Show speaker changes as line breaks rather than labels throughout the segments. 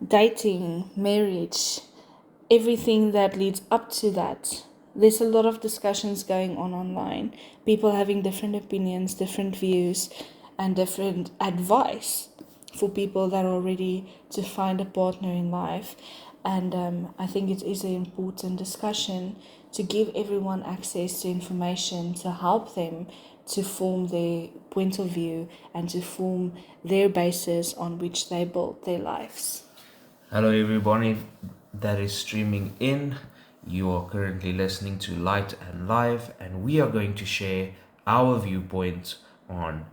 dating, marriage, everything that leads up to that. There's a lot of discussions going on online, people having different opinions, different views, and different advice for people that are ready to find a partner in life. And I think it is an important discussion to give everyone access to information to help them to form their point of view and to form their basis on which they build their lives.
Hello, everybody that is streaming in. You are currently listening to Light and Live, and we are going to share our viewpoints on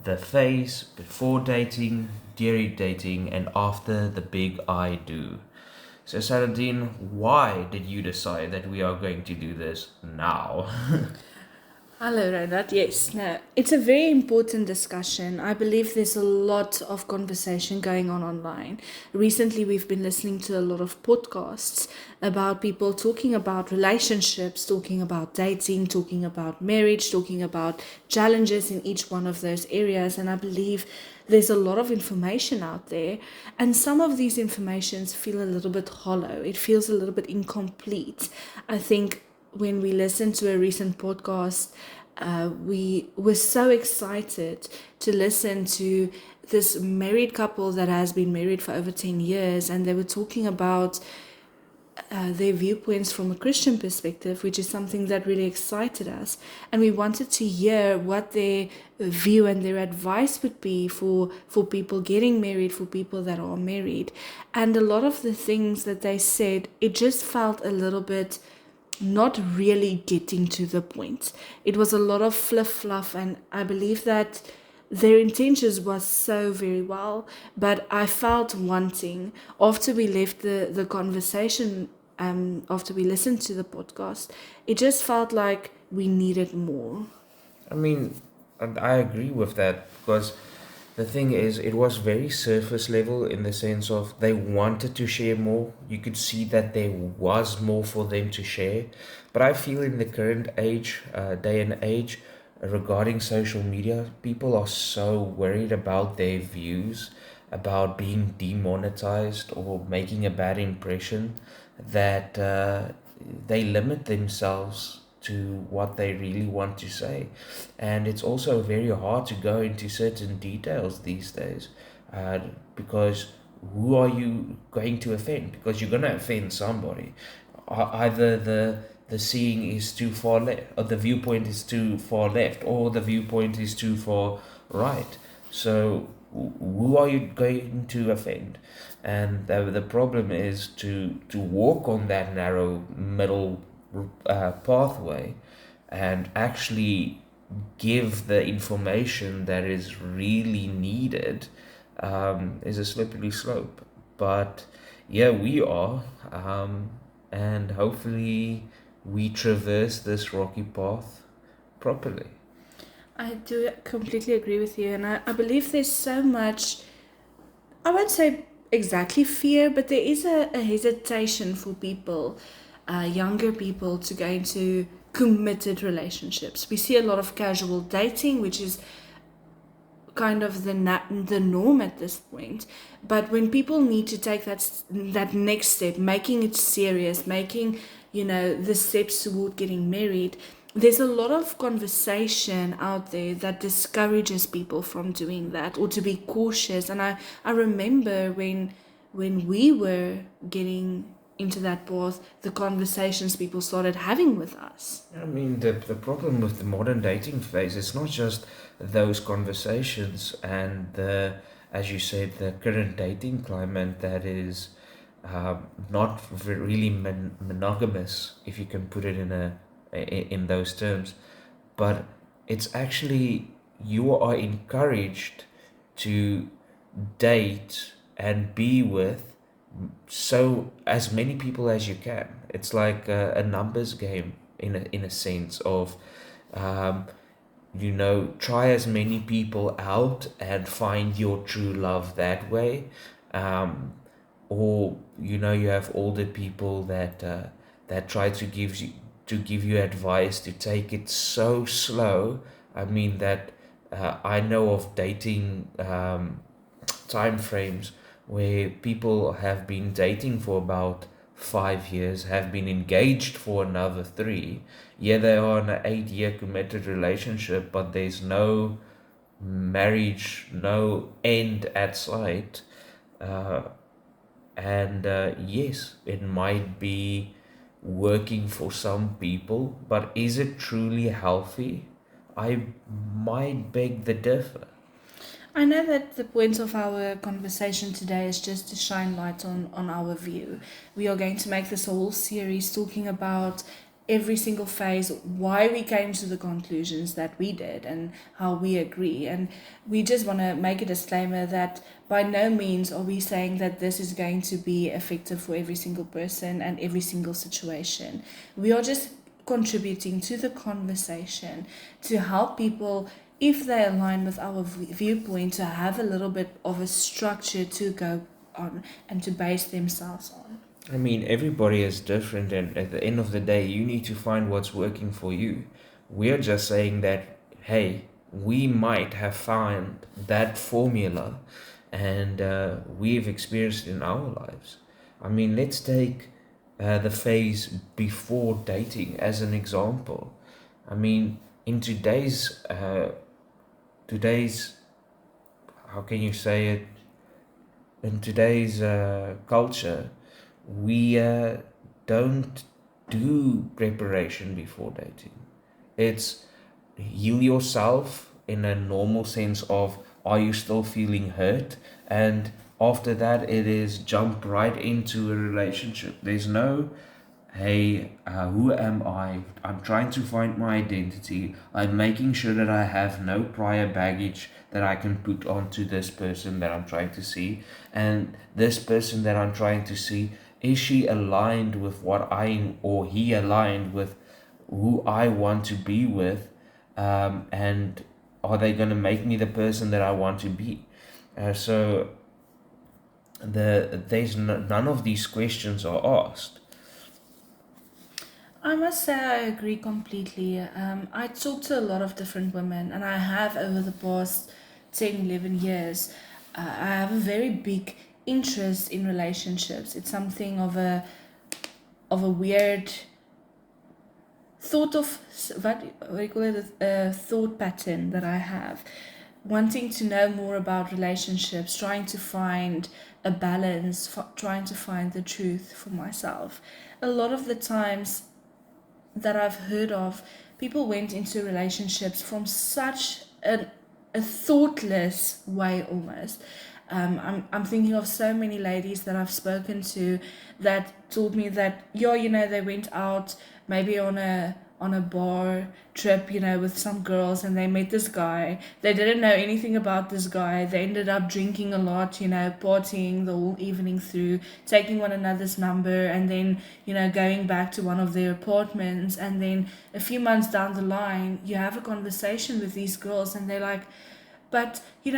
the phase before dating, during dating, and after the big I do. So, Saladin, why did you decide that we are going to do this now?
Hello, Ronald. Yes, no, it's a very important discussion. I believe there's a lot of conversation going on online. Recently, we've been listening to a lot of podcasts about people talking about relationships, talking about dating, talking about marriage, talking about challenges in each one of those areas. And I believe there's a lot of information out there, and some of these informations feel a little bit hollow. It feels a little bit incomplete. I think when we listened to a recent podcast, we were so excited to listen to this married couple that has been married for over 10 years, and they were talking about their viewpoints from a Christian perspective, which is something that really excited us. And we wanted to hear what their view and their advice would be for people getting married, for people that are married. And a lot of the things that they said, it just felt a little bit not really getting to the point. It was a lot of fluff, and I believe that their intentions was so very well, but I felt wanting after we left the conversation, after we listened to the podcast, it just felt like we needed more.
I mean, and I agree with that because the thing is, it was very surface level in the sense of they wanted to share more. You could see that there was more for them to share. But I feel in the current age, day and age, regarding social media, people are so worried about their views, about being demonetized or making a bad impression, that they limit themselves to what they really want to say. And it's also very hard to go into certain details these days, uh, because who are you going to offend? Because you're going to offend somebody. Either the seeing is too far left, or the viewpoint is too far left, or the viewpoint is too far right. So who are you going to offend? And the problem is to walk on that narrow middle pathway and actually give the information that is really needed, is a slippery slope. But yeah, we are, and hopefully we traverse this rocky path properly.
I do completely agree with you, and I believe there's so much, I won't say exactly fear, but there is a hesitation for people, younger people, to go into committed relationships. We see a lot of casual dating, which is kind of the norm at this point. But when people need to take that next step, making it serious, making the steps toward getting married, there's a lot of conversation out there that discourages people from doing that or to be cautious. And I remember when we were getting into that path, the conversations people started having with us.
I mean, the problem with the modern dating phase is not just those conversations and the, as you said, the current dating climate that is not really monogamous, if you can put it in those terms, but it's actually you are encouraged to date and be with so as many people as you can. It's like a numbers game in a sense of, um, try as many people out and find your true love that way. Um, or you have older people that try to give you advice to take it so slow. I mean that I know of dating time frames where people have been dating for about 5 years, have been engaged for another three. Yeah, they are in an 8 year committed relationship, but there's no marriage, no end at sight. Uh, and yes, it might be working for some people, but is it truly healthy? I might beg the differ.
I know that the point of our conversation today is just to shine light on our view. We are going to make this whole series talking about every single phase, why we came to the conclusions that we did, and how we agree. And we just want to make a disclaimer that by no means are we saying that this is going to be effective for every single person and every single situation. We are just contributing to the conversation to help people, if they align with our viewpoint, to have a little bit of a structure to go on and to base themselves on.
I mean, everybody is different, and at the end of the day, you need to find what's working for you. We're just saying that, hey, we might have found that formula, and we've experienced in our lives. I mean, let's take the phase before dating as an example. I mean, in today's, how can you say it? In today's culture, we don't do preparation before dating. It's heal yourself in a normal sense of, are you still feeling hurt? And after that, it is jump right into a relationship. There's no, hey, who am I? I'm trying to find my identity. I'm making sure that I have no prior baggage that I can put onto this person that I'm trying to see. And this person that I'm trying to see, is she aligned with what or he aligned with who I want to be with? And are they going to make me the person that I want to be? So none of these questions are asked.
I must say I agree completely. I talk to a lot of different women, and I have over the past 10, 11 years. I have a very big interest in relationships. It's something of a weird what do you call it, a thought pattern that I have, wanting to know more about relationships, trying to find a balance, trying to find the truth for myself. A lot of the times that I've heard of, people went into relationships from such a thoughtless way almost. I'm thinking of so many ladies that I've spoken to that told me that, yeah, they went out maybe on a bar trip, with some girls, and they met this guy. They didn't know anything about this guy. They ended up drinking a lot, partying the whole evening through, taking one another's number, and then, going back to one of their apartments. And then a few months down the line, you have a conversation with these girls, and they're like, but he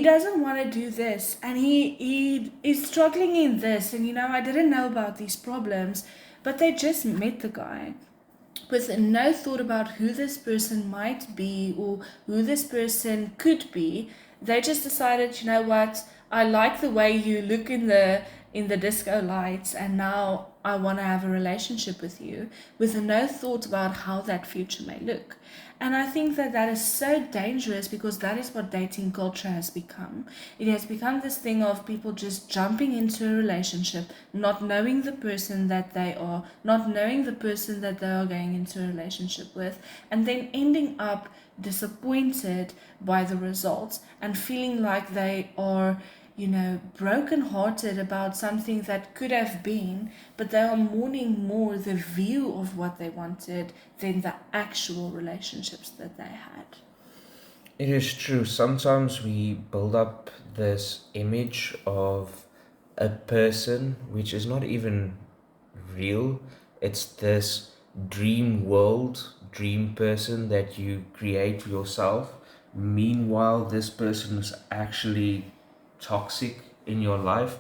doesn't want to do this, and he is struggling in this, and I didn't know about these problems. But they just met the guy with no thought about who this person might be or who this person could be. They just decided, what, I like the way you look in the disco lights, and now I want to have a relationship with you, with no thought about how that future may look. And I think that that is so dangerous, because that is what dating culture has become. It has become this thing of people just jumping into a relationship, not knowing the person that they are, not knowing the person that they are going into a relationship with, and then ending up disappointed by the results and feeling like they are, broken-hearted about something that could have been, but they are mourning more the view of what they wanted than the actual relationships that they had.
It is true. Sometimes we build up this image of a person which is not even real. It's this dream world, dream person that you create for yourself. Meanwhile, this person is actually toxic in your life,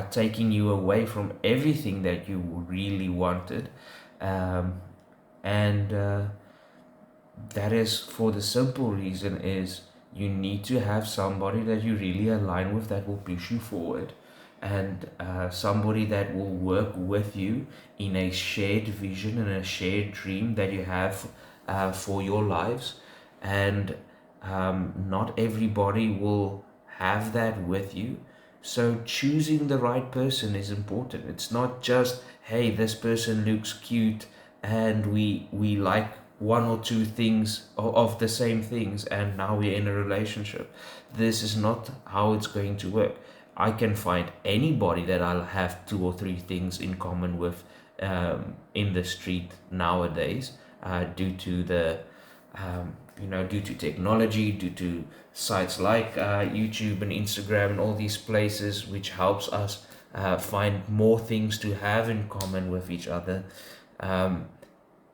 taking you away from everything that you really wanted. Um, and that is for the simple reason is you need to have somebody that you really align with that will push you forward. and somebody that will work with you in a shared vision and a shared dream that you have for your lives. And not everybody will have that with you. So choosing the right person is important. It's not just, hey, this person looks cute and we like one or two things of the same things and now we're in a relationship. This is not how it's going to work. I can find anybody that I'll have two or three things in common with in the street nowadays, due to the due to technology, due to sites like YouTube and Instagram and all these places, which helps us find more things to have in common with each other. Um,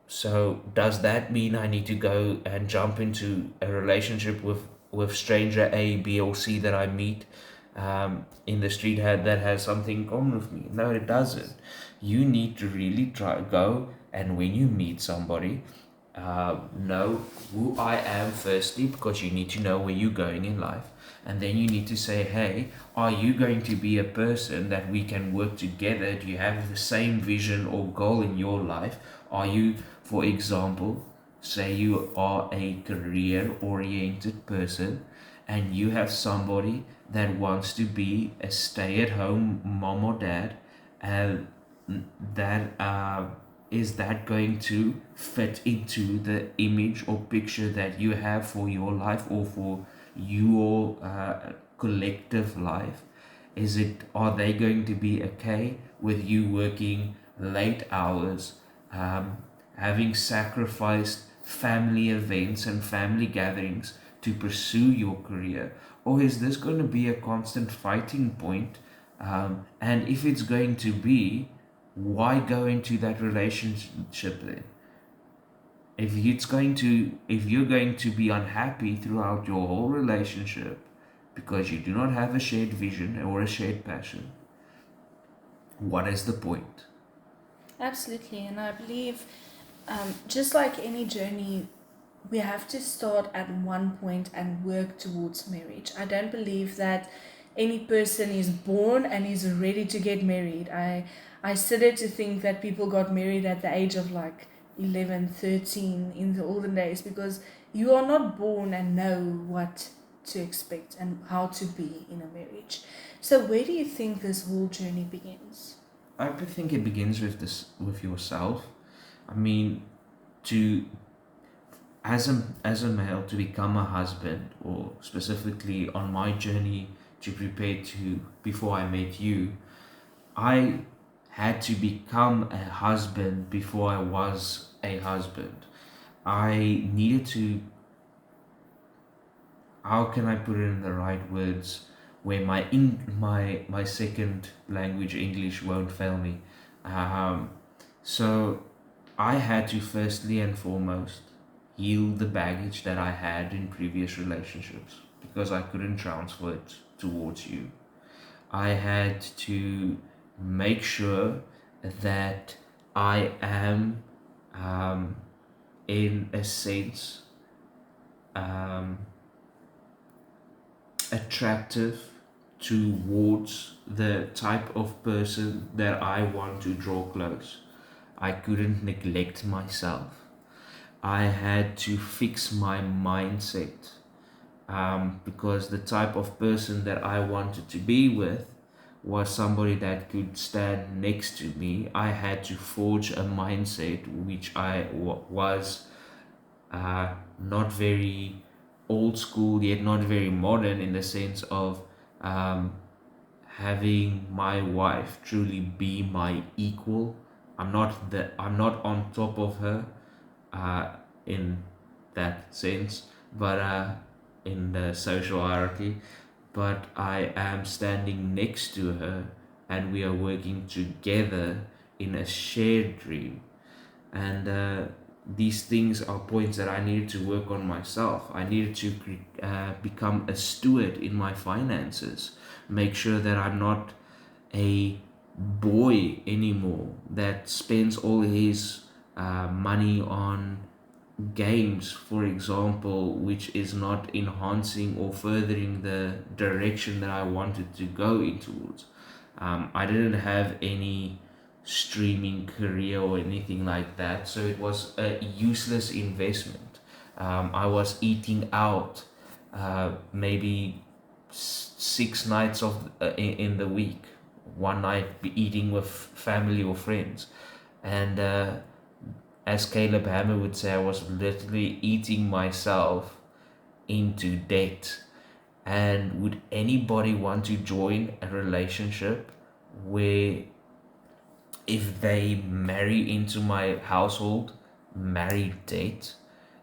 so does that mean I need to go and jump into a relationship with stranger A, B, or C that I meet in the street that has something in common with me? No, it doesn't. You need to really try go, and when you meet somebody, know who I am firstly, because you need to know where you're going in life. And then you need to say, hey, are you going to be a person that we can work together? Do you have the same vision or goal in your life? Are you, for example, say you are a career oriented person and you have somebody that wants to be a stay at home mom or dad, and that is that going to fit into the image or picture that you have for your life or for your collective life? Is it, are they going to be okay with you working late hours, um, having sacrificed family events and family gatherings to pursue your career? Or is this going to be a constant fighting point? And if it's going to be, why go into that relationship then? If you're going to be unhappy throughout your whole relationship because you do not have a shared vision or a shared passion, what is the point?
Absolutely, and I believe, just like any journey, we have to start at one point and work towards marriage. I don't believe that any person is born and is ready to get married. I started to think that people got married at the age of like 11, 13 in the olden days, because you are not born and know what to expect and how to be in a marriage. So where do you think this whole journey begins?
I think it begins with yourself. I mean, to as a male, to become a husband, or specifically on my journey to prepare to before I met you, I had to become a husband before I was a husband. I needed to, how can I put it in the right words where my second language English won't fail me. Um, so I had to firstly and foremost heal the baggage that I had in previous relationships because I couldn't transfer it towards you. I had to make sure that I am, um, in a sense, um, attractive towards the type of person that I want to draw close. I couldn't neglect myself. I had to fix my mindset, because the type of person that I wanted to be with was somebody that could stand next to me. I had to forge a mindset which was not very old school yet not very modern, in the sense of um, having my wife truly be my equal. I'm not on top of her, uh, in that sense, but in the social hierarchy, but I am standing next to her and we are working together in a shared dream. And these things are points that I needed to work on myself. I needed to become a steward in my finances, make sure that I'm not a boy anymore that spends all his money on games, for example, which is not enhancing or furthering the direction that I wanted to go in towards. I didn't have any streaming career or anything like that, so it was a useless investment. I was eating out maybe 6 nights in the week, one night eating with family or friends. And as Caleb Hammer would say, I was literally eating myself into debt. And would anybody want to join a relationship where, if they marry into my household, marry date?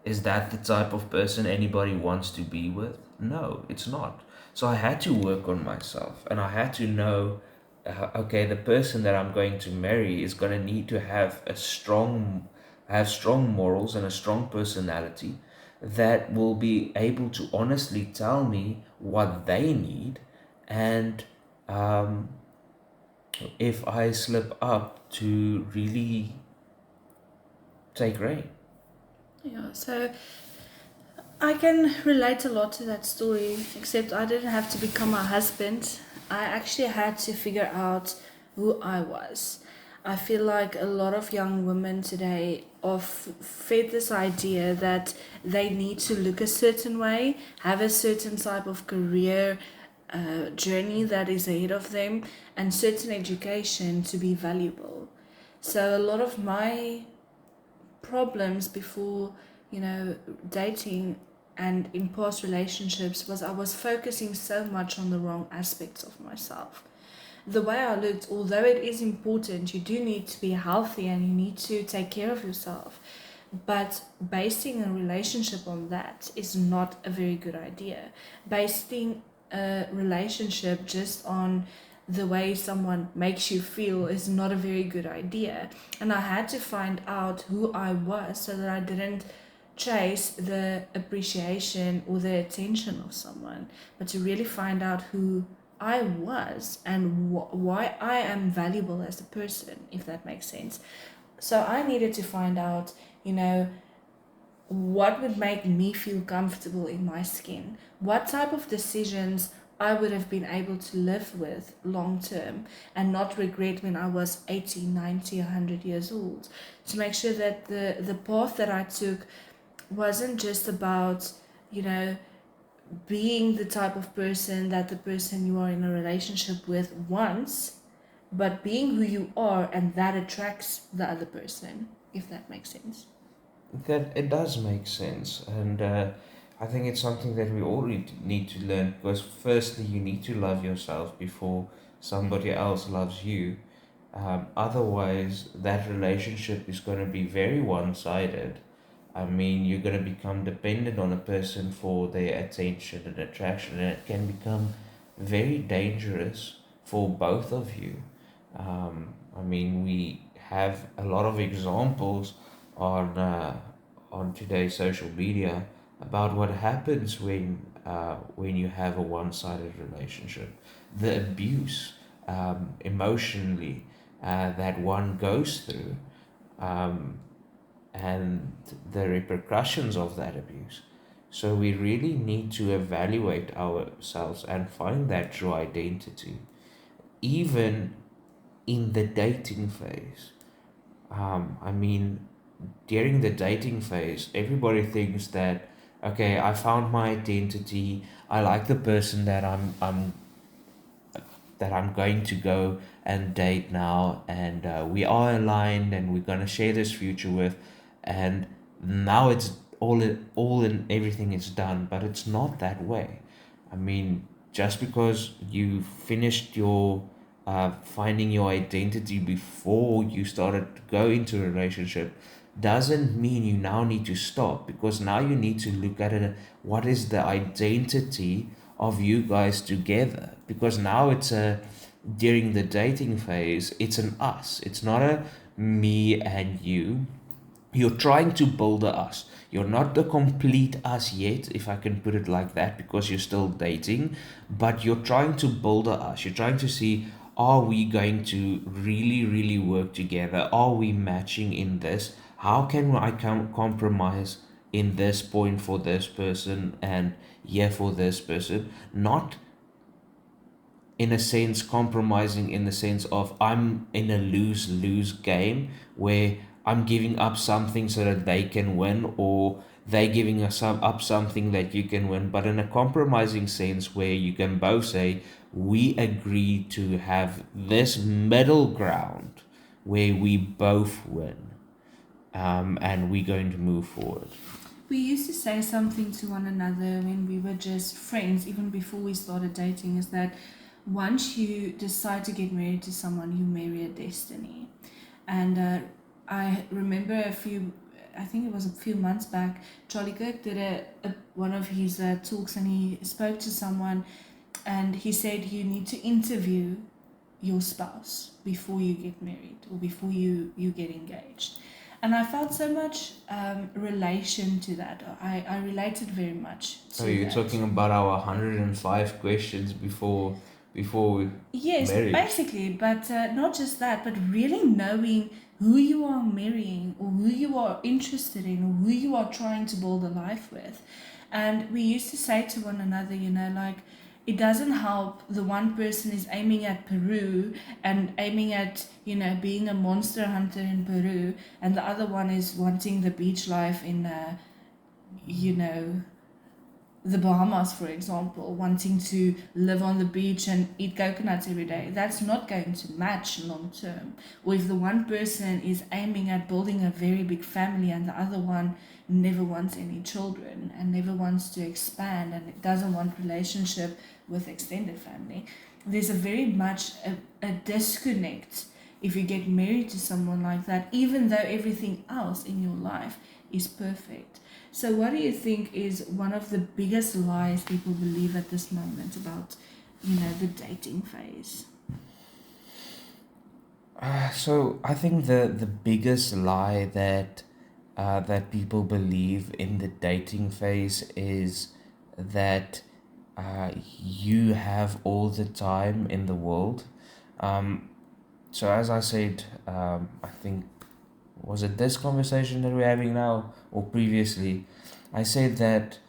Is that the type of person anybody wants to be with? No, it's not. So I had to work on myself, and I had to know, okay, the person that I'm going to marry is going to need to have strong morals and a strong personality that will be able to honestly tell me what they need, and um, if I slip up, to really take reign.
Yeah, so I can relate a lot to that story, except I didn't have to become a husband. I actually had to figure out who I was. I feel like a lot of young women today are fed this idea that they need to look a certain way, have a certain type of career journey that is ahead of them, and certain education to be valuable. So a lot of my problems before, you know, dating and in past relationships was I was focusing so much on the wrong aspects of myself. The way I looked, although it is important, you do need to be healthy and you need to take care of yourself. But basing a relationship on that is not a very good idea. Basing a relationship just on the way someone makes you feel is not a very good idea. And I had to find out who I was so that I didn't chase the appreciation or the attention of someone, but to really find out who I was and why I am valuable as a person, if that makes sense. So I needed to find out, you know, what would make me feel comfortable in my skin, what type of decisions I would have been able to live with long term and not regret when I was 80, 90, 100 years old. To make sure that the path that I took wasn't just about, you know, being the type of person that the person you are in a relationship with wants, but being who you are, and that attracts the other person, if that makes sense.
That it does make sense, and I think it's something that we all need to learn, because firstly, you need to love yourself before somebody else loves you. Otherwise, that relationship is going to be very one sided. I mean, you're going to become dependent on a person for their attention and attraction, and it can become very dangerous for both of you. I mean, we have a lot of examples on today's social media about what happens when you have a one-sided relationship, the abuse, emotionally, that one goes through, um, and the repercussions of that abuse. So we really need to evaluate ourselves and find that true identity, even in the dating phase. I mean, during the dating phase, everybody thinks that, okay, I found my identity. I like the person that I'm going to go and date now, and we are aligned, and we're gonna share this future with, and now it's all in everything is done, but it's not that way. I mean, just because you finished your finding your identity before you started to go into a relationship doesn't mean you now need to stop, because now you need to look at it, what is the identity of you guys together, because now it's a during the dating phase, it's an us, it's not a me and you. You're trying to build a us. You're not the complete us yet, if I can put it like that, because you're still dating, but you're trying to build a us. You're trying to see, are we going to really, really work together? Are we matching in this? How can I compromise in this point for this person and here for this person? Not in a sense, compromising in the sense of I'm in a lose-lose game where I'm giving up something so that they can win, or they giving up something that you can win, but in a compromising sense where you can both say, we agree to have this middle ground where we both win, and we're going to move forward.
We used to say something to one another when we were just friends, even before we started dating, is that once you decide to get married to someone, you marry a destiny. And I remember I think it was a few months back, Charlie Kirk did one of his talks, and he spoke to someone, and he said you need to interview your spouse before you get married or before you get engaged. And I felt so much relation to that. I related very much to
So you're
that.
talking about our 105 questions before
Yes,
marriage.
basically, but not just that, but really knowing who you are marrying or who you are interested in or who you are trying to build a life with. And we used to say to one another, like, it doesn't help the one person is aiming at Peru and aiming at, being a monster hunter in Peru, and the other one is wanting the beach life in, you know, the Bahamas, for example, wanting to live on the beach and eat coconuts every day. That's not going to match long term. Or if the one person is aiming at building a very big family and the other one never wants any children and never wants to expand and it doesn't want relationship with extended family, there's a very much a disconnect if you get married to someone like that, even though everything else in your life is perfect. So, what do you think is one of the biggest lies people believe at this moment about, the dating phase?
So I think the biggest lie that people believe in the dating phase is that you have all the time in the world. Um, so as I said, I think, was it this conversation that we're having now or previously? I said that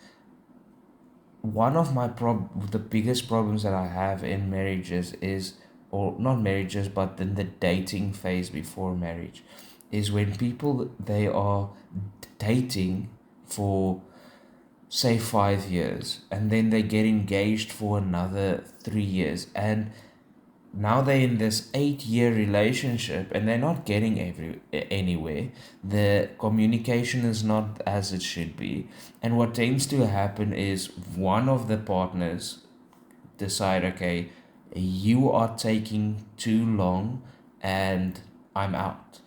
one of the biggest problems that I have in marriages is, or not marriages, but in the dating phase before marriage, is when people, they are dating for say 5 years, and then they get engaged for another 3 years, and now they're in this 8 year relationship and they're not getting anywhere. The communication is not as it should be, and what tends to happen is one of the partners decide, okay, you are taking too long and I'm out,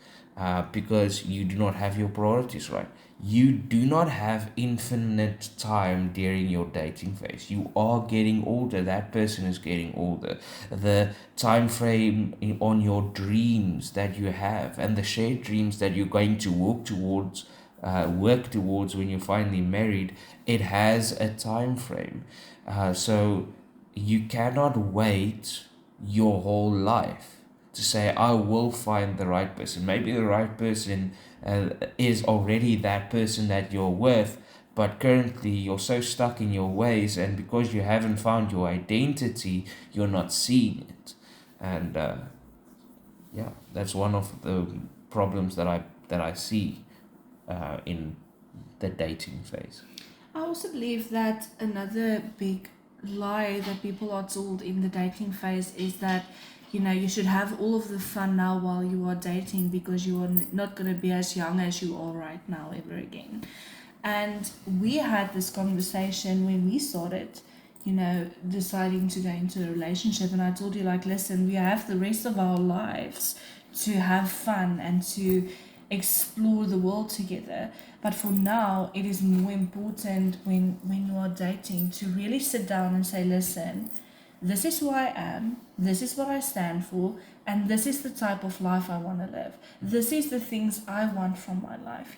because you do not have your priorities right. You do not have infinite time during your dating phase. You are getting older. That person is getting older. The time frame on your dreams that you have and the shared dreams that you're going to work towards when you're finally married, it has a time frame. So you cannot wait your whole life to say, I will find the right person. Maybe the right person is already that person that you're with, but currently you're so stuck in your ways, and because you haven't found your identity, you're not seeing it. And yeah, that's one of the problems that I see in the dating phase.
I also believe that another big lie that people are told in the dating phase is that, you should have all of the fun now while you are dating because you are not going to be as young as you are right now ever again. And we had this conversation when we started, deciding to go into a relationship. And I told you, like, listen, we have the rest of our lives to have fun and to explore the world together. But for now, it is more important when you are dating to really sit down and say, listen, this is who I am, this is what I stand for, and this is the type of life I want to live. This is the things I want from my life.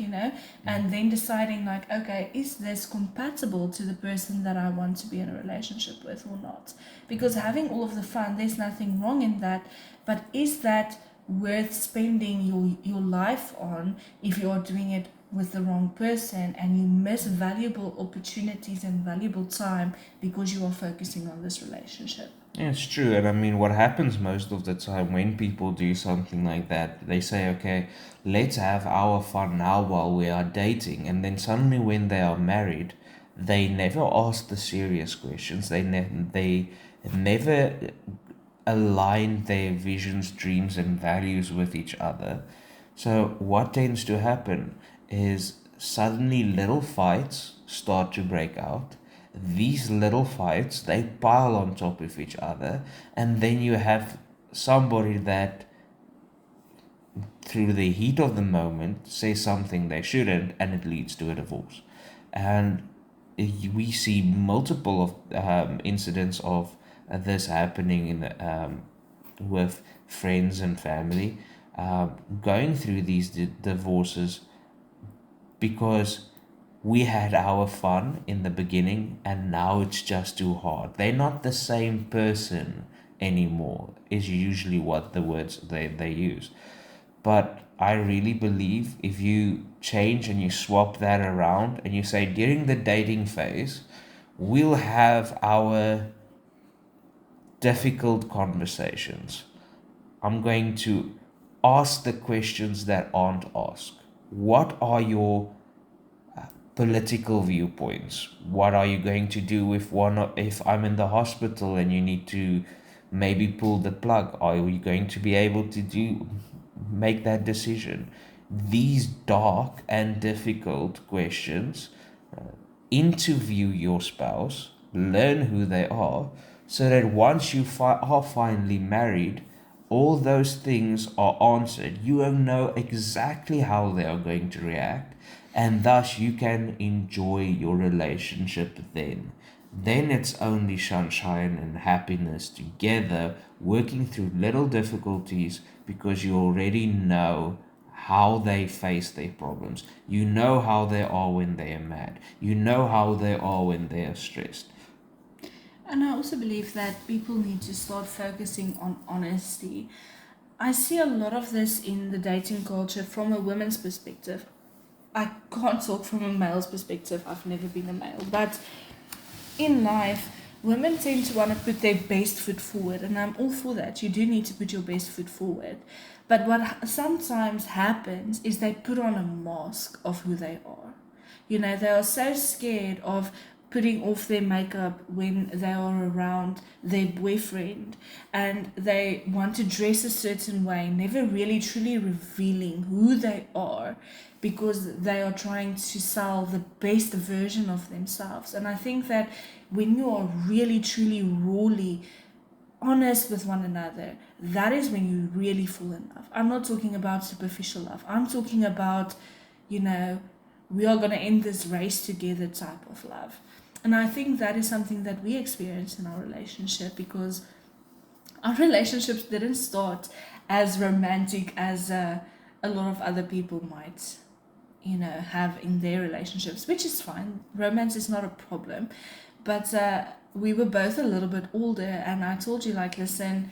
And then deciding, like, okay, is this compatible to the person that I want to be in a relationship with or not? Because having all of the fun, there's nothing wrong in that, but is that worth spending your life on if you are doing it with the wrong person and you miss valuable opportunities and valuable time because you are focusing on this relationship?
Yeah, it's true. And I mean, what happens most of the time when people do something like that, they say, okay, let's have our fun now while we are dating. And then suddenly, when they are married, they never ask the serious questions. They never align their visions, dreams, and values with each other. So, what tends to happen is suddenly little fights start to break out. These little fights they pile on top of each other, and then you have somebody that, through the heat of the moment, says something they shouldn't, and it leads to a divorce. And we see multiple of incidents of this happening with friends and family going through these divorces because we had our fun in the beginning and now it's just too hard. They're not the same person anymore, is usually what the words they use. But I really believe if you change and you swap that around and you say during the dating phase, we'll have our difficult conversations. I'm going to ask the questions that aren't asked. What are your political viewpoints? What are you going to do if I'm in the hospital and you need to maybe pull the plug? Are you going to be able to make that decision? These dark and difficult questions, interview your spouse, learn who they are, so that once you are finally married, all those things are answered. You will know exactly how they are going to react, and thus you can enjoy your relationship then. Then it's only sunshine and happiness together, working through little difficulties because you already know how they face their problems. You know how they are when they are mad. You know how they are when they are stressed.
And I also believe that people need to start focusing on honesty. I see a lot of this in the dating culture from a woman's perspective. I can't talk from a male's perspective, I've never been a male, but in life, women tend to want to put their best foot forward, and I'm all for that. You do need to put your best foot forward. But what sometimes happens is they put on a mask of who they are. You know, they are so scared of putting off their makeup when they are around their boyfriend, and they want to dress a certain way, never really truly revealing who they are because they are trying to sell the best version of themselves. And I think that when you are really truly rawly honest with one another, that is when you really fall in love. I'm not talking about superficial love. I'm talking about, you know, we are going to end this race together type of love. And I think that is something that we experience in our relationship because our relationships didn't start as romantic as a lot of other people might, you know, have in their relationships, which is fine. Romance is not a problem. But we were both a little bit older, and I told you, like, listen,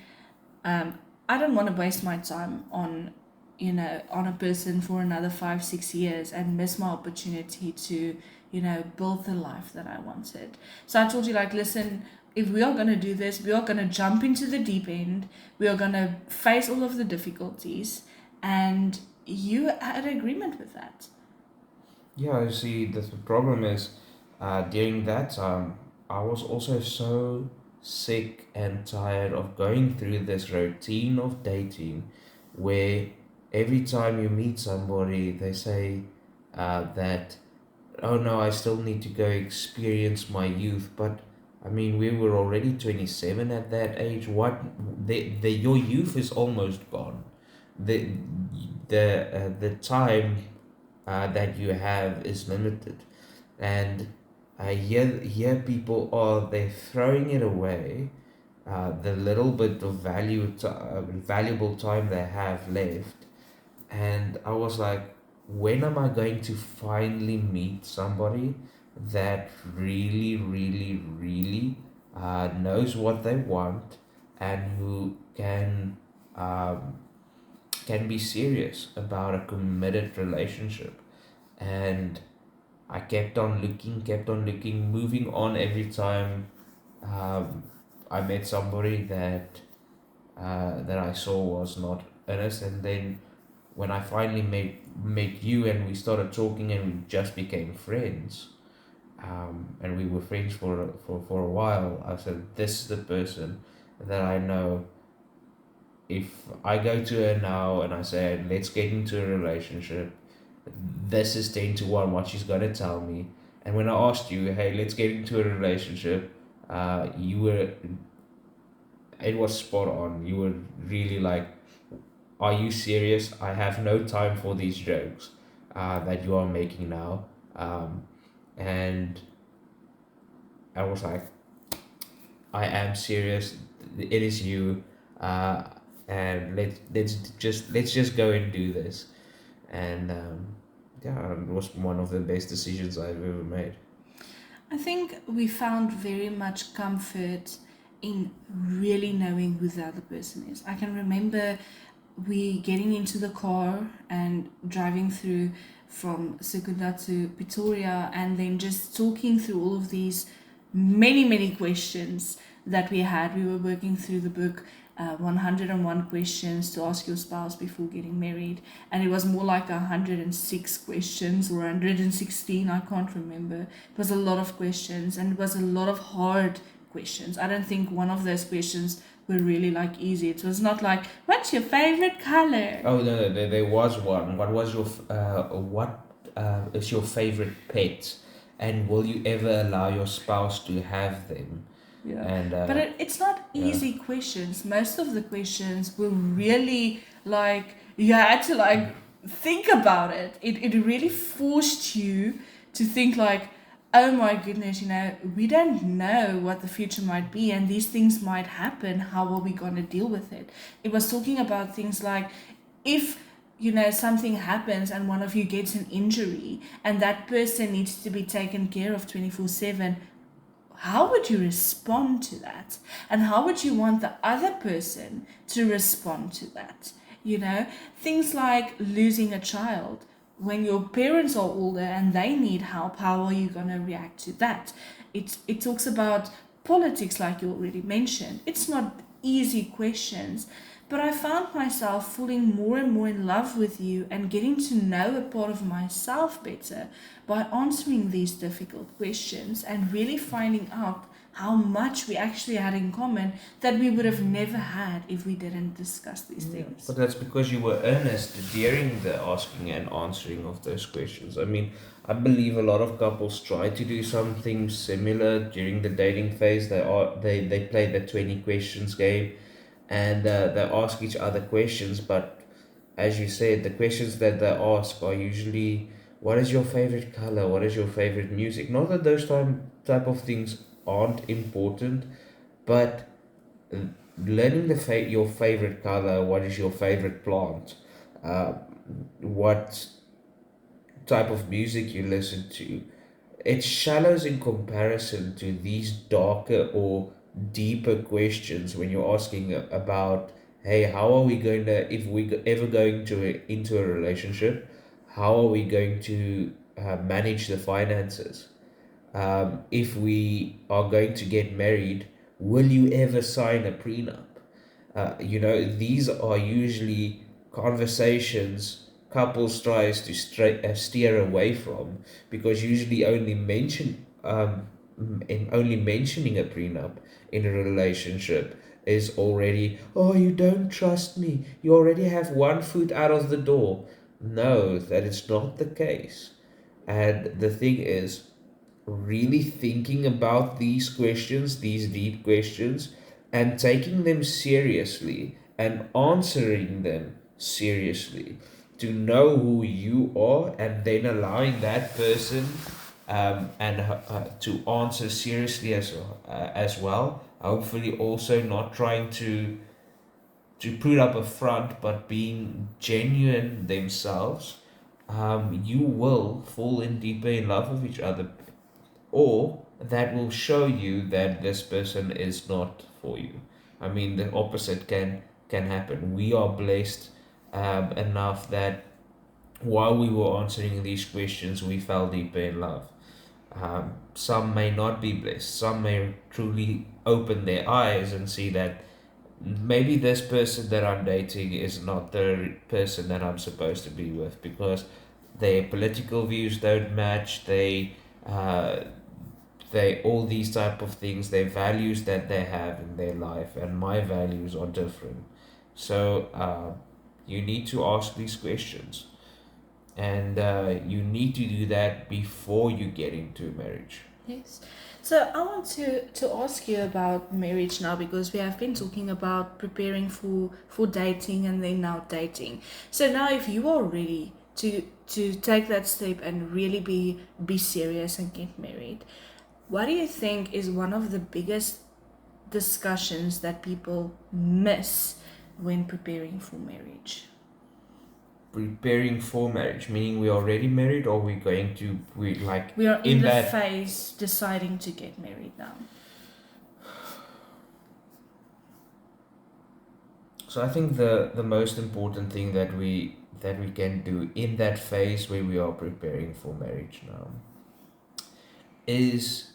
I don't want to waste my time on, you know, on a person for another 5 6 years and miss my opportunity to, you know, build the life that I wanted. So I told you, like, listen, if we are going to do this, we are going to jump into the deep end, we are going to face all of the difficulties, and you had agreement with that.
Yeah, you see, the problem is during that time, I was also so sick and tired of going through this routine of dating where every time you meet somebody, they say that, oh no, I still need to go experience my youth. But I mean, we were already 27 at that age. Your youth is almost gone. The, the time that you have is limited, and here people are they're throwing it away, the little bit of valuable time they have left. And I was like, when am I going to finally meet somebody that really, really, really knows what they want and who can be serious about a committed relationship? And I kept on looking, moving on every time. Um, I met somebody that I saw was not earnest, and then when I finally met you and we started talking and we just became friends, and we were friends for a while, I said, this is the person that I know. If I go to her now and I say, let's get into a relationship, this is 10 to 1 what she's going to tell me. And when I asked you, hey, let's get into a relationship, you were, it was spot on. You were really like, are you serious? I have no time for these jokes that you are making now. And I was like, I am serious. It is you. Uh, and let's just go and do this. And yeah, it was one of the best decisions I've ever made.
I think we found very much comfort in really knowing who the other person is. I can remember we getting into the car and driving through from Secunda to Pretoria, and then just talking through all of these many questions that we had. We were working through the book, 101 questions to ask your spouse before getting married, and it was more like 106 questions or 116, I can't remember. It was a lot of questions, and it was a lot of hard questions. I don't think one of those questions were really like easy. It was not like, what's your favorite color?
Oh no, no, there was one. What was your what is your favorite pet, and will you ever allow your spouse to have them?
Yeah.
And
But it's not
yeah,
easy questions. Most of the questions were really like, you had to like think about it. It really forced you to think like, oh my goodness, we don't know what the future might be, and these things might happen. How are we going to deal with it? It was talking about things like, if something happens and one of you gets an injury and that person needs to be taken care of 24/7, how would you respond to that? And how would you want the other person to respond to that? Things like losing a child. When your parents are older and they need help, how are you going to react to that? It talks about politics, like you already mentioned. It's not easy questions, but I found myself falling more and more in love with you and getting to know a part of myself better by answering these difficult questions and really finding out how much we actually had in common that we would have never had if we didn't discuss these things.
but that's because you were earnest during the asking and answering of those questions. I mean, I believe a lot of couples try to do something similar during the dating phase. They play the 20 questions game, and they ask each other questions. But as you said, the questions that they ask are usually, what is your favorite color? What is your favorite music? Not that those type of things aren't important, but uh, learning your favorite color, what is your favorite plant, uh, what type of music you listen to, it shallows in comparison to these darker or deeper questions when you're asking about, hey, how are we going to, if we ever going to into a relationship, how are we going to manage the finances? If we are going to get married, will you ever sign a prenup? These are usually conversations couples tries to steer away from, because usually only mentioning a prenup in a relationship is already, oh, you don't trust me, you already have one foot out of the door. No, that is not the case. And the thing is, really thinking about these questions, these deep questions, and taking them seriously and answering them seriously, to know who you are, and then allowing that person and to answer seriously as well. Hopefully, also not trying to put up a front, but being genuine themselves. You will fall in deeper in love with each other, or that will show you that this person is not for you. I mean, the opposite can happen. We are blessed enough that while we were answering these questions, we fell deeper in love. Some may not be blessed. Some may truly open their eyes and see that maybe this person that I'm dating is not the person that I'm supposed to be with, because their political views don't match. Uh, they all these type of things, their values that they have in their life, and my values are different. So you need to ask these questions, and you need to do that before you get into marriage.
Yes. So I want to ask you about marriage now, because we have been talking about preparing for dating and then now dating. So now if you are ready to take that step and really be serious and get married, what do you think is one of the biggest discussions that people miss when preparing for marriage?
Preparing for marriage, meaning we already married, or we going to we like
We are in
in
the
that.
phase deciding to get married now.
So I think the most important thing that we can do in that phase where we are preparing for marriage now is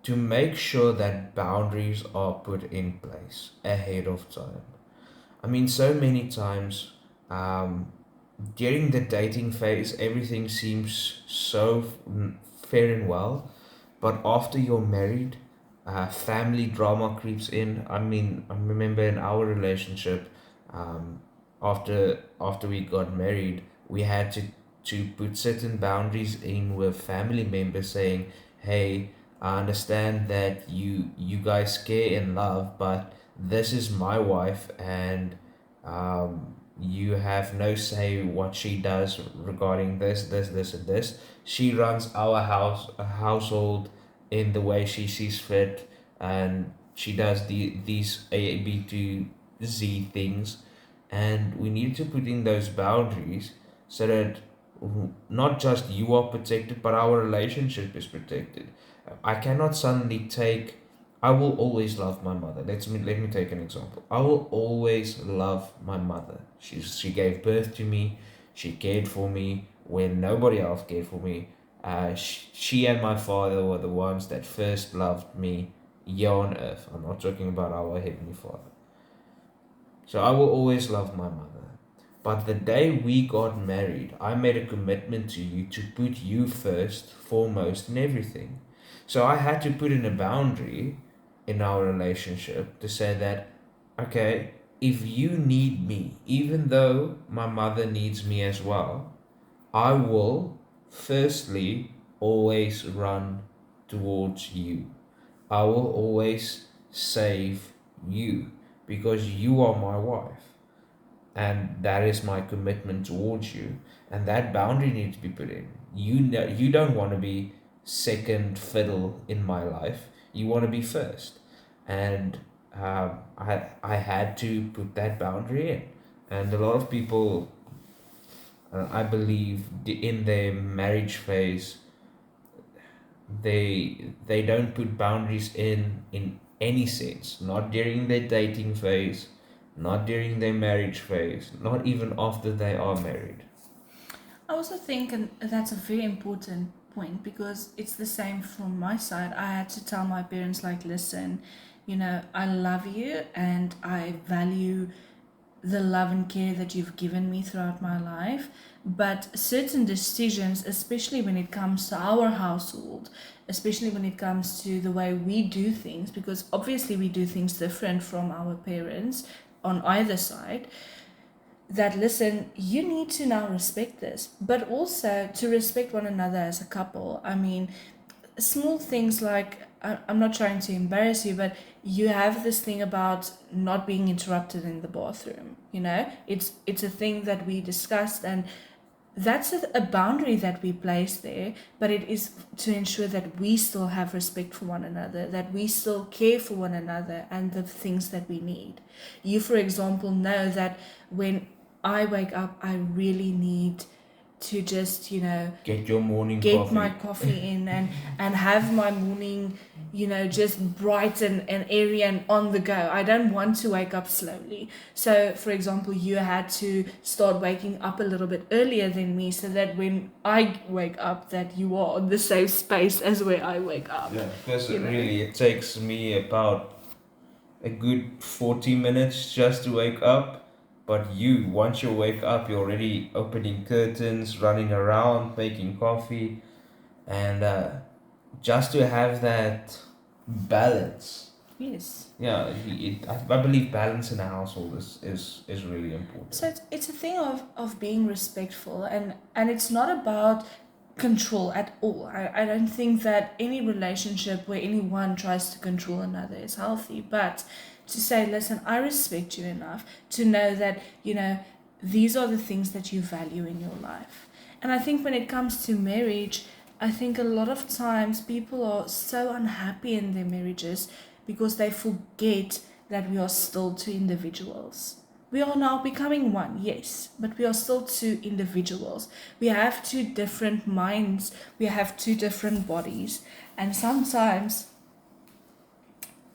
to make sure that boundaries are put in place ahead of time. I mean, so many times, um, during the dating phase, everything seems so fair and well, but after you're married, family drama creeps in. I mean, I remember in our relationship, um, after we got married, we had to put certain boundaries in with family members, saying, "Hey, I understand that you guys care and love, but this is my wife, and you have no say what she does regarding this, and this. She runs our household in the way she sees fit, and she does these A, B to Z things, and we need to put in those boundaries so that not just you are protected, but our relationship is protected. I cannot suddenly take. I will always love my mother. Let me take an example. I will always love my mother. She gave birth to me. She cared for me when nobody else cared for me. She and my father were the ones that first loved me here on earth. I'm not talking about our heavenly Father. So I will always love my mother. But the day we got married, I made a commitment to you to put you first, foremost in everything. So I had to put in a boundary in our relationship to say that, okay, if you need me, even though my mother needs me as well, I will firstly always run towards you. I will always save you because you are my wife, and that is my commitment towards you, and that boundary needs to be put in. You don't want to be second fiddle in my life. You want to be first, and I had to put that boundary in, and a lot of people, I believe, in their marriage phase, they don't put boundaries in any sense, not during their dating phase, not during their marriage phase, not even after they are married.
I also think, and that's a very important point, because it's the same from my side. I had to tell my parents, like, listen, I love you and I value the love and care that you've given me throughout my life. But certain decisions, especially when it comes to our household, especially when it comes to the way we do things, because obviously we do things different from our parents on either side, that listen, you need to now respect this, but also to respect one another as a couple. I mean, small things like, I'm not trying to embarrass you, but you have this thing about not being interrupted in the bathroom. It's a thing that we discussed, and that's a boundary that we place there, but it is to ensure that we still have respect for one another, that we still care for one another and the things that we need. You, for example, know that when I wake up, I really need to just,
Get your morning
get my
coffee.
coffee in and have my morning, just bright and airy and on the go. I don't want to wake up slowly. So, for example, you had to start waking up a little bit earlier than me so that when I wake up, that you are on the same space as where I wake up.
Yeah, because
You know.
really it takes me about a good 40 minutes just to wake up. But you, once you wake up, you're already opening curtains, running around, making coffee, and just to have that balance.
Yes.
Yeah, I believe balance in a household is really important.
So it's a thing of being respectful, and it's not about control at all. I don't think that any relationship where anyone tries to control another is healthy, but to say, listen, I respect you enough to know that, these are the things that you value in your life. And I think when it comes to marriage, I think a lot of times people are so unhappy in their marriages because they forget that we are still two individuals. We are now becoming one, yes, but we are still two individuals. We have two different minds, we have two different bodies, and sometimes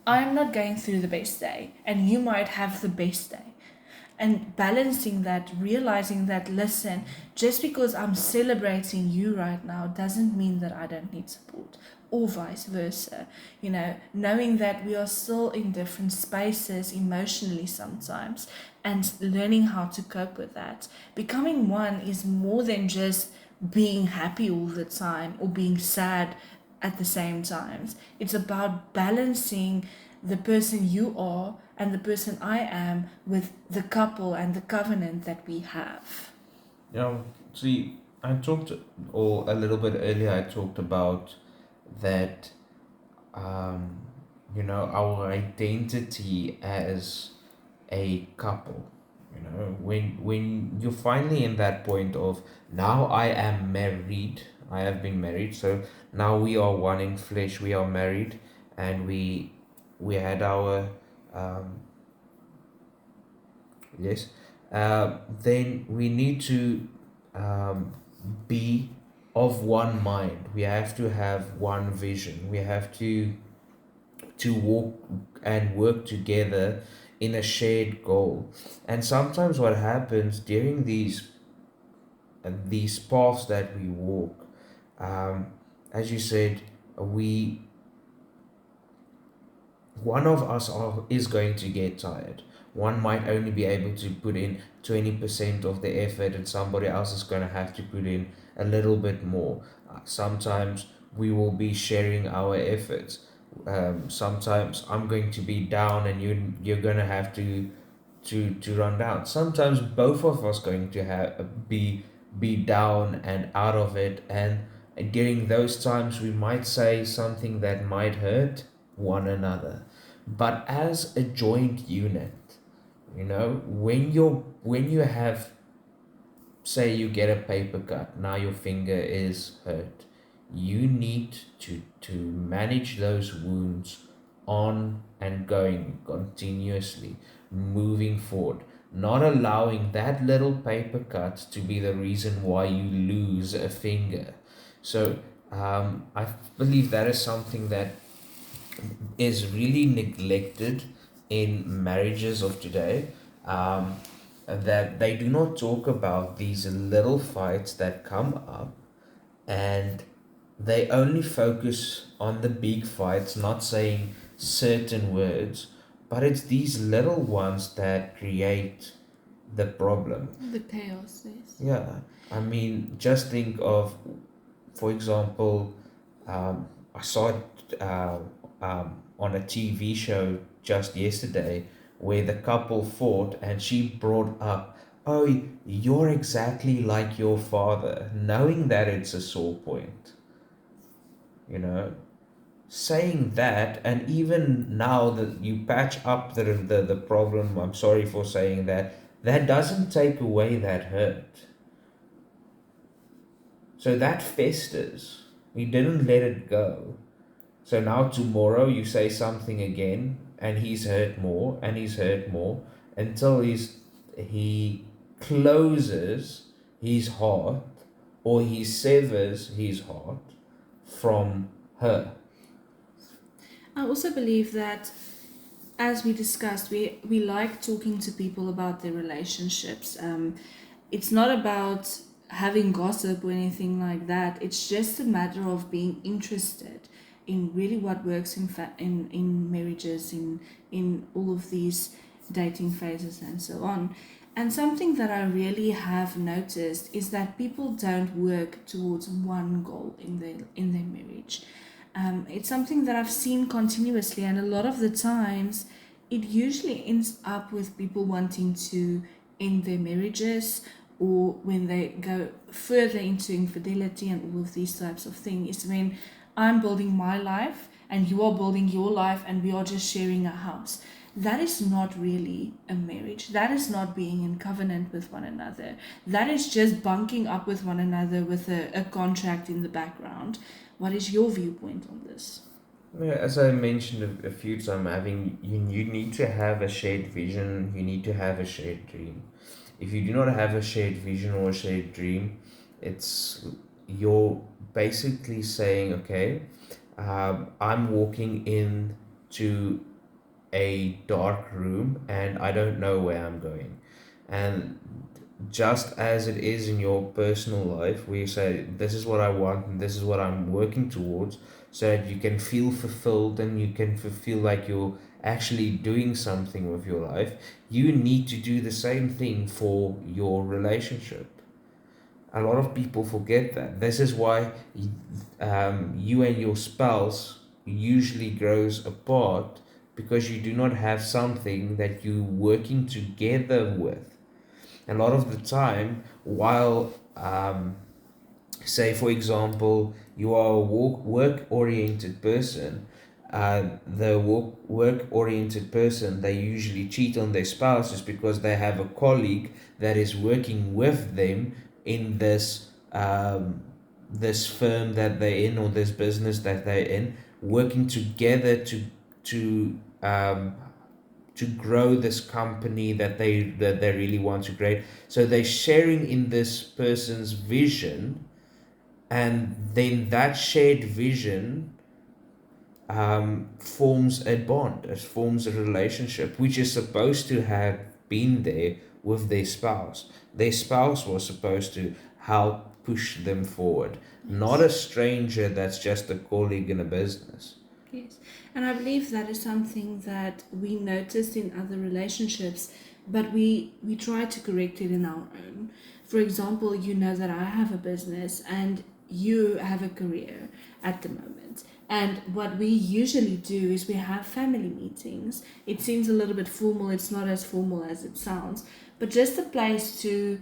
I'm not going through the best day, and you might have the best day. And balancing that, realizing that, listen, just because I'm celebrating you right now doesn't mean that I don't need support, or vice versa. Knowing that we are still in different spaces emotionally sometimes, and learning how to cope with that. Becoming one is more than just being happy all the time or being sad at the same times. It's about balancing the person you are and the person I am with the couple and the covenant that we have.
See, I talked, or a little bit earlier, I talked about that, um, our identity as a couple. When you're finally in that point of, now I am married, I have been married, so now we are one in flesh, we are married, and we had our um, yes, then we need to um, be of one mind. We have to have one vision. We have to walk and work together in a shared goal. And sometimes what happens during these paths that we walk, um, as you said, we one of us is going to get tired. One might only be able to put in 20% of the effort, and somebody else is going to have to put in a little bit more. Sometimes we will be sharing our efforts. Sometimes I'm going to be down, and you're going to have to run down. Sometimes both of us going to have be down and out of it, and during those times we might say something that might hurt one another. But as a joint unit, when you have, say you get a paper cut, now your finger is hurt, you need to manage those wounds on and going continuously, moving forward, not allowing that little paper cut to be the reason why you lose a finger. So I believe that is something that is really neglected in marriages of today. Um, that they do not talk about these little fights that come up, and they only focus on the big fights, not saying certain words, but it's these little ones that create the problem.
The chaos, yes.
Yeah, I mean, just think of, for example, I saw it on a TV show just yesterday where the couple fought and she brought up, oh, you're exactly like your father, knowing that it's a sore point, you know. Saying that, and even now that you patch up the problem, I'm sorry for saying that, that doesn't take away that hurt. So that festers. We didn't let it go. So now tomorrow you say something again, and he's hurt more, and he's hurt more, until he closes his heart or he severs his heart from her.
I also believe that, as we discussed, we like talking to people about their relationships. It's not about having gossip or anything like that. It's just a matter of being interested in really what works in marriages, in all of these dating phases and so on. And something that I really have noticed is that people don't work towards one goal in their marriage. It's something that I've seen continuously, and a lot of the times it usually ends up with people wanting to end their marriages, or when they go further into infidelity and all of these types of things, is when I'm building my life and you are building your life and we are just sharing a house. That is not really a marriage. That is not being in covenant with one another. That is just bunking up with one another with a contract in the background. What is your viewpoint on this?
Yeah, as I mentioned a few times, you need to have a shared vision. You need to have a shared dream. If you do not have a shared vision or a shared dream, it's you're basically saying, okay, I'm walking into a dark room and I don't know where I'm going. And just as it is in your personal life, where you say, this is what I want and this is what I'm working towards, so that you can feel fulfilled and you can feel like you're actually doing something with your life, you need to do the same thing for your relationship. A lot of people forget that. This is why you and your spouse usually grows apart, because you do not have something that you're working together with. A lot of the time, while say for example you are a work oriented person, the work oriented person, they usually cheat on their spouses because they have a colleague that is working with them in this firm that they're in, or this business that they're in, working together to um, to grow this company that they really want to create. So they're sharing in this person's vision, and then that shared vision forms a bond, it forms a relationship which is supposed to have been there with their spouse. Their spouse was supposed to help push them forward, not
Yes.
a stranger that's just a colleague in a business.
Yes, and I believe that is something that we noticed in other relationships, but we try to correct it in our own. For example, you know that I have a business and you have a career at the moment. And what we usually do is we have family meetings. It seems a little bit formal, it's not as formal as it sounds, but just a place to,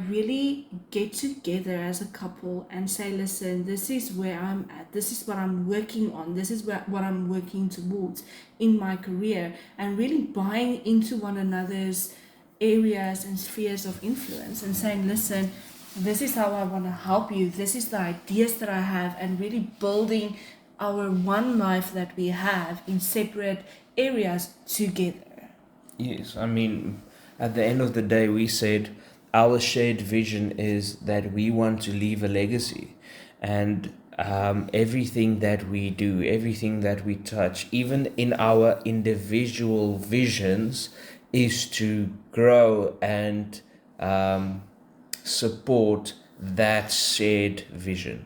really get together as a couple and say, listen, this is where I'm at, this is what I'm working on, this is what I'm working towards in my career, and really buying into one another's areas and spheres of influence and saying, listen, this is how I want to help you, this is the ideas that I have, and really building our one life that we have in separate areas together.
Yes, I mean, at the end of the day, we said our shared vision is that we want to leave a legacy. And everything that we do, everything that we touch, even in our individual visions, is to grow and support that shared vision.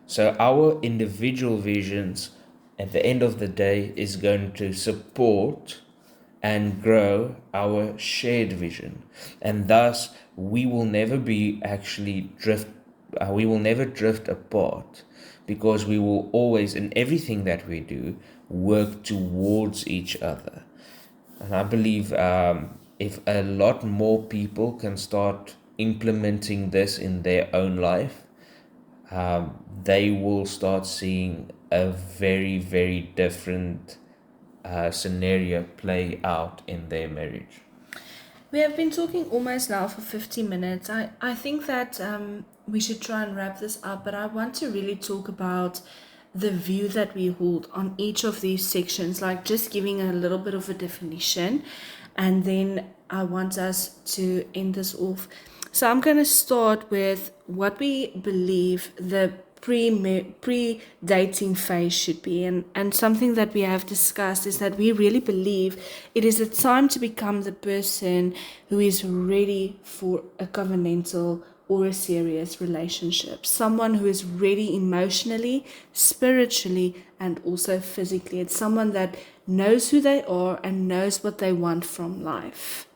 So our individual visions at the end of the day is going to support and grow our shared vision, and thus we will never drift apart, because we will always, in everything that we do, work towards each other. And I believe if a lot more people can start implementing this in their own life, they will start seeing a very, very different scenario play out in their marriage.
We have been talking almost now for 50 minutes. I think that we should try and wrap this up, but I want to really talk about the view that we hold on each of these sections, like just giving a little bit of a definition, and then I want us to end this off. So I'm going to start with what we believe the pre-dating phase should be. And something that we have discussed is that we really believe it is a time to become the person who is ready for a covenantal or a serious relationship. Someone who is ready emotionally, spiritually, and also physically. It's someone that knows who they are and knows what they want from life.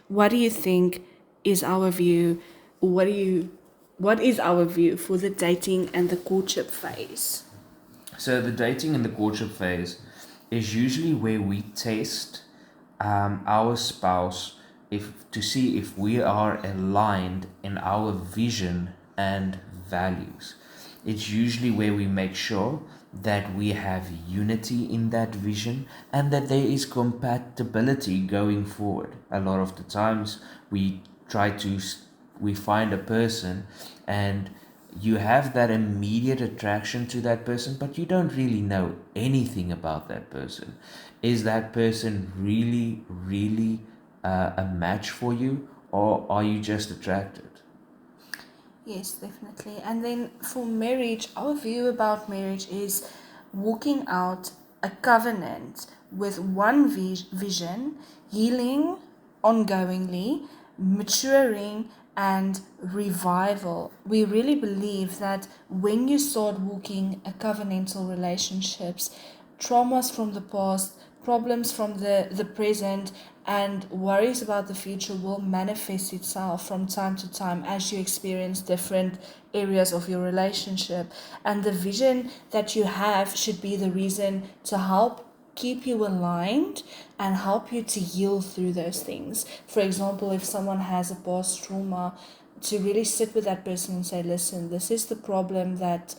What do you think is our view? What is our view for the dating and the courtship phase?
So the dating and the courtship phase is usually where we test our spouse if to see if we are aligned in our vision and values. It's usually where we make sure that we have unity in that vision and that there is compatibility going forward. A lot of the times we try to we find a person and you have that immediate attraction to that person, but you don't really know anything about that person. Is that person really a match for you, or are you just attracted?
Yes, definitely. And then for marriage, our view about marriage is walking out a covenant with one vision, healing ongoingly, maturing, and revival. We really believe that when you start walking a covenantal relationships, traumas from the past, problems from the present, and worries about the future will manifest itself from time to time as you experience different areas of your relationship. And the vision that you have should be the reason to help keep you aligned and help you to heal through those things. For example, if someone has a past trauma, to really sit with that person and say, listen, this is the problem that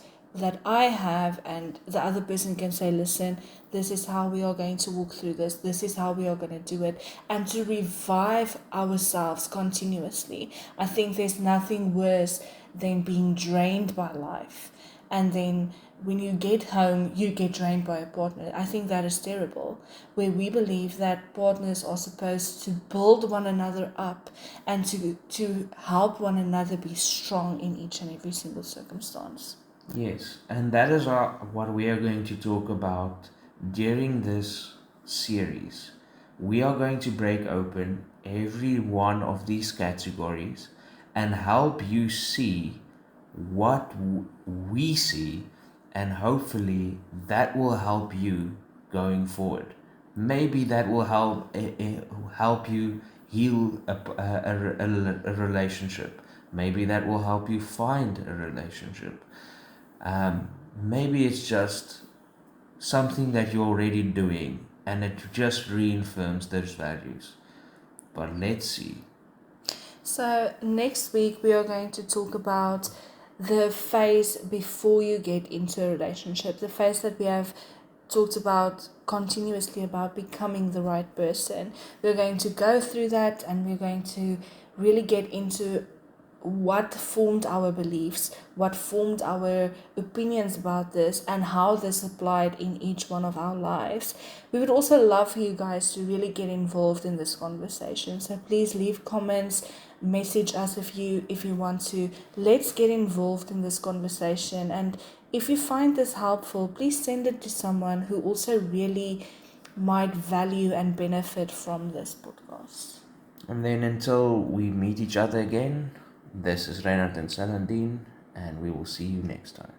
I have, and the other person can say, listen, this is how we are going to walk through this is how we are going to do it, and to revive ourselves continuously. I think there's nothing worse than being drained by life, and then when you get home you get drained by a partner. I think that is terrible, where we believe that partners are supposed to build one another up and to help one another be strong in each and every single circumstance.
Yes, and that is what we are going to talk about during this series. We are going to break open every one of these categories and help you see what we see, and hopefully that will help you going forward. Maybe that will help you heal a relationship. Maybe that will help you find a relationship. Maybe it's just something that you're already doing and it just reaffirms those values. But let's see.
So, next week we are going to talk about the phase before you get into a relationship, the phase that we have talked about continuously about becoming the right person. We're going to go through that and we're going to really get into what formed our beliefs, what formed our opinions about this, and how this applied in each one of our lives. We would also love for you guys to really get involved in this conversation. So please leave comments, message us if you want to. Let's get involved in this conversation. And if you find this helpful, please send it to someone who also really might value and benefit from this podcast.
And then until we meet each other again, this is Reinhard and Salandine, and we will see you next time.